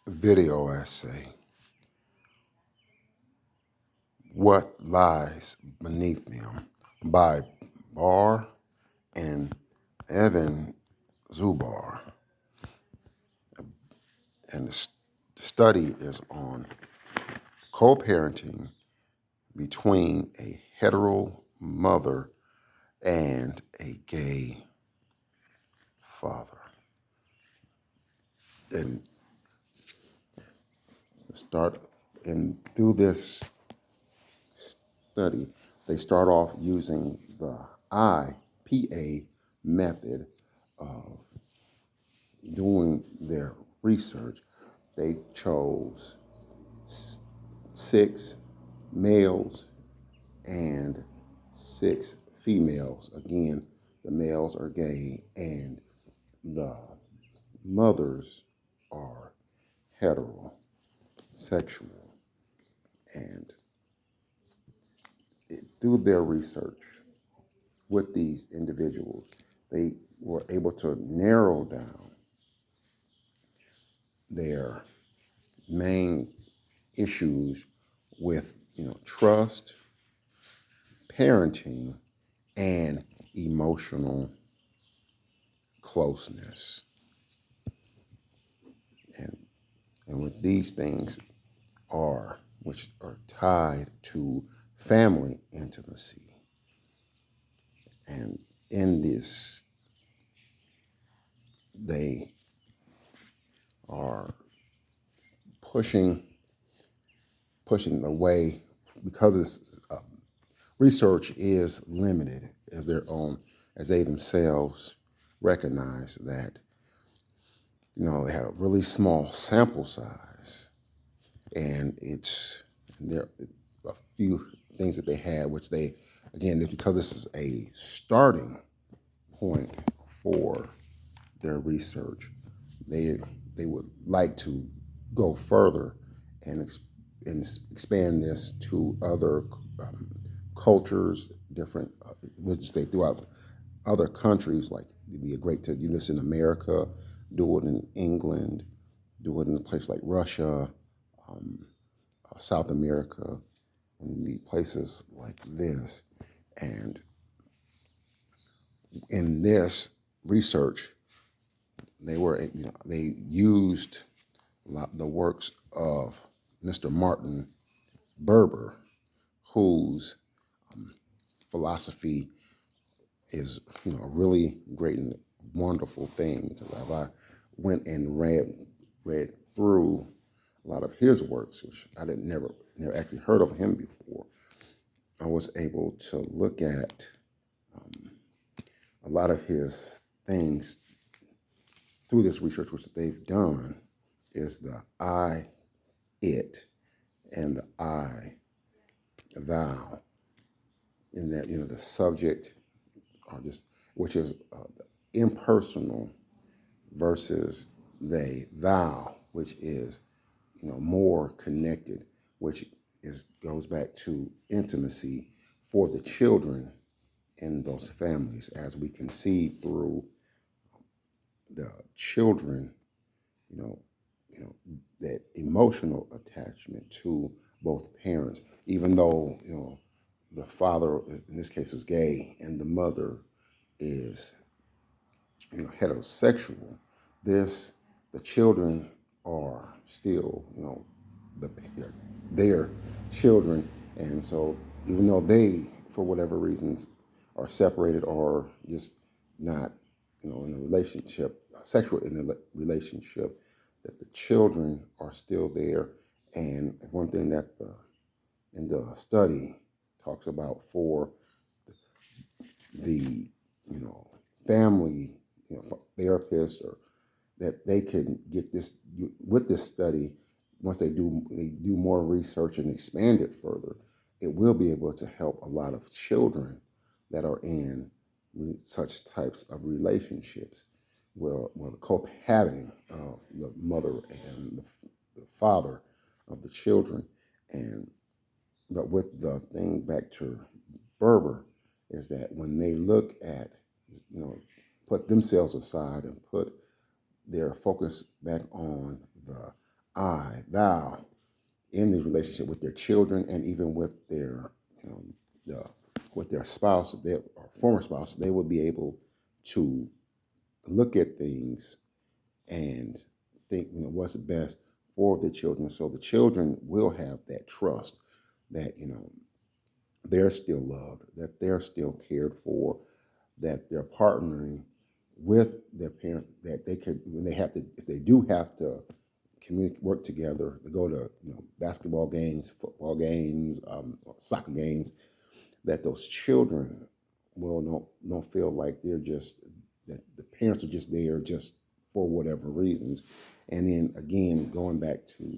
video essay, What Lies Beneath Them, by Bar and Evan Zubar. And the study is on co-parenting between a hetero mother and a gay father. And start and through this study, they start off using the IPA method of doing their research. They chose 6 males and 6 females. Again, the males are gay and the mothers are heterosexual. And through their research with these individuals, they were able to narrow down their main issues with trust, parenting, and emotional closeness. And and with these things which are tied to family intimacy. And in this, they are pushing the way because it's research is limited as they themselves recognize that they had a really small sample size, and there are a few things that they had, which they again because this is a starting point for their research, they would like to go further and, expand this to other um, cultures, different, which they throughout other countries. Like it'd be great to do this in America, do it in England, do it in a place like Russia, um, South America, and the places like this. And in this research, they used the works of Mr. Martin Berber, whose philosophy is a really great and wonderful thing. Because I went and read through a lot of his works, which I didn't never actually heard of him before. I was able to look at a lot of his things through this research, which they've done, is the I, it, and the I, thou, in that the subject, or just which is impersonal, versus they, thou, which is more connected, which goes back to intimacy for the children in those families, as we can see through the children, you know, that emotional attachment to both parents, even though the father in this case is gay and the mother is heterosexual. The children are still the their children, and so even though they for whatever reasons are separated or just not in a relationship, sexual in a relationship, that the children are still there. And one thing that in the study talks about for the family therapist, or that they can get this with this study. Once they do more research and expand it further, it will be able to help a lot of children that are in such types of relationships, where the co-parenting of the mother and the father of the children. And but with the thing back to Berber, is that when they look at, put themselves aside and put their focus back on the I, thou, in the relationship with their children and even with their, you know, the, with their spouse, their or former spouse, they will be able to look at things and think, what's best for the children. So the children will have that trust that, they're still loved, that they're still cared for, that they're partnering with their parents, that they could, when they have to, if they do have to communicate, work together, to go to, basketball games, football games, soccer games, that those children will don't feel like they're just, that the parents are just there just for whatever reasons. And then again, going back to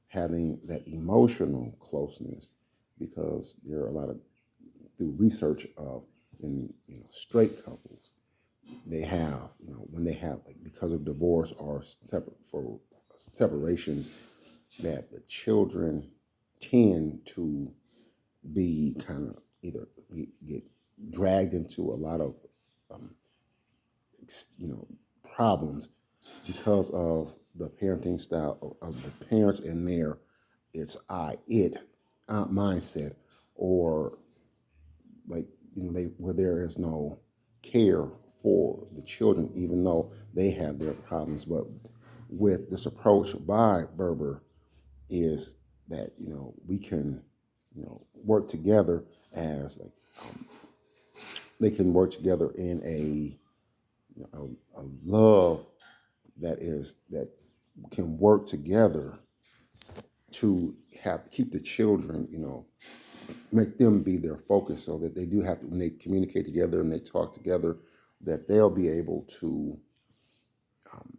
having that emotional closeness, because there are a lot of, through research of, in straight couples, they have, when they have, like, because of divorce or separate for separations, that the children tend to be kind of either get dragged into a lot of um, you know problems because of the parenting style of the parents and their it's I it mindset, or like, they where there is no care for the children, even though they have their problems. But with this approach by Berber is that, we can, work together as, like, um, they can work together in a love that can work together to have keep the children, make them be their focus, so that they do have to, when they communicate together and they talk together, that they'll be able to, um,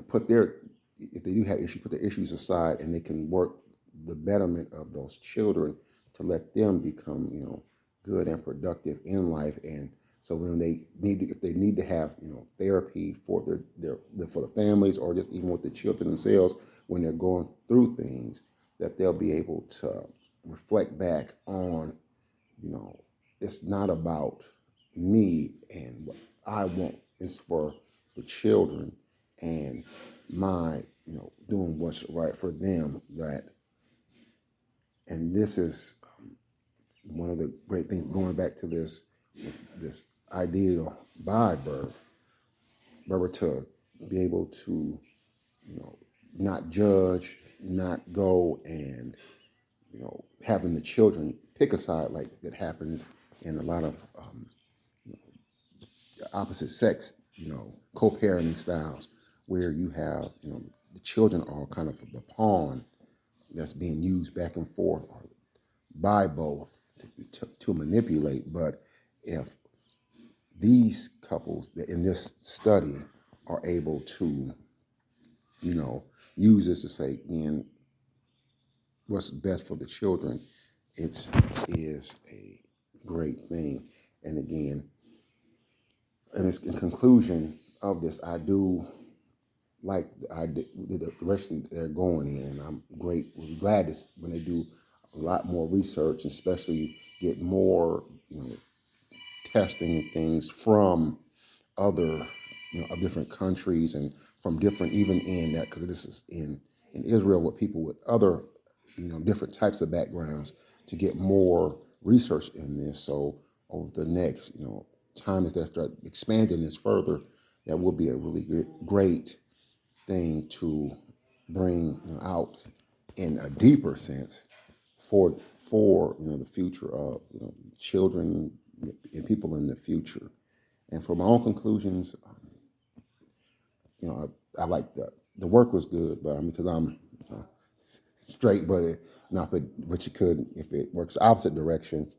put their, if they do have issues, put their issues aside, and they can work the betterment of those children to let them become, good and productive in life. And so when they need to, if they need to have, therapy for for the families, or just even with the children themselves when they're going through things, that they'll be able to reflect back on, you know, it's not about me and what I want. It's for the children and my, doing what's right for them. And this is one of the great things, going back to this ideal by Berber, to be able to, not judge, not go and, having the children pick a side, like that happens in a lot of opposite sex, co-parenting styles, where you have, the children are kind of the pawn that's being used back and forth or by both to manipulate. But if these couples that in this study are able to, you know, use this to say, again, what's best for the children, it is a great thing. And again, and it's in conclusion of this, I do like the direction they're going in, and I'm great. We're glad this, when they do a lot more research, especially get more, testing and things from other, of different countries, and from different, even in that, because this is in Israel, with people with other, different types of backgrounds, to get more research in this. So over the next, time that they start expanding this further, that will be a really great thing to bring, out in a deeper sense for the future of, children and people in the future. And for my own conclusions, I like the work was good, but I mean, because I'm straight, but not for, but you could, if it works opposite direction,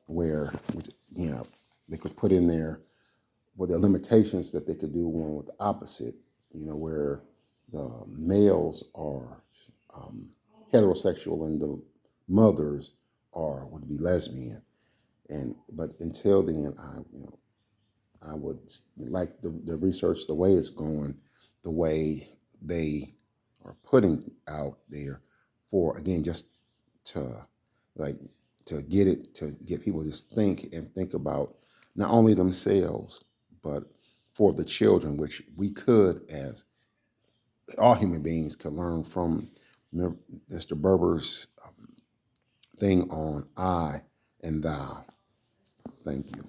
where, they could put in there, with the limitations, that they could do one with the opposite, where the males are um, heterosexual and the mothers would be lesbian. And but until then, I would like the research, the way it's going, the way they are putting out there, for again, just to, like, to get people to just think about not only themselves, but for the children, which we could, as all human beings, can learn from Mr. Berber's thing on I and thou. Thank you.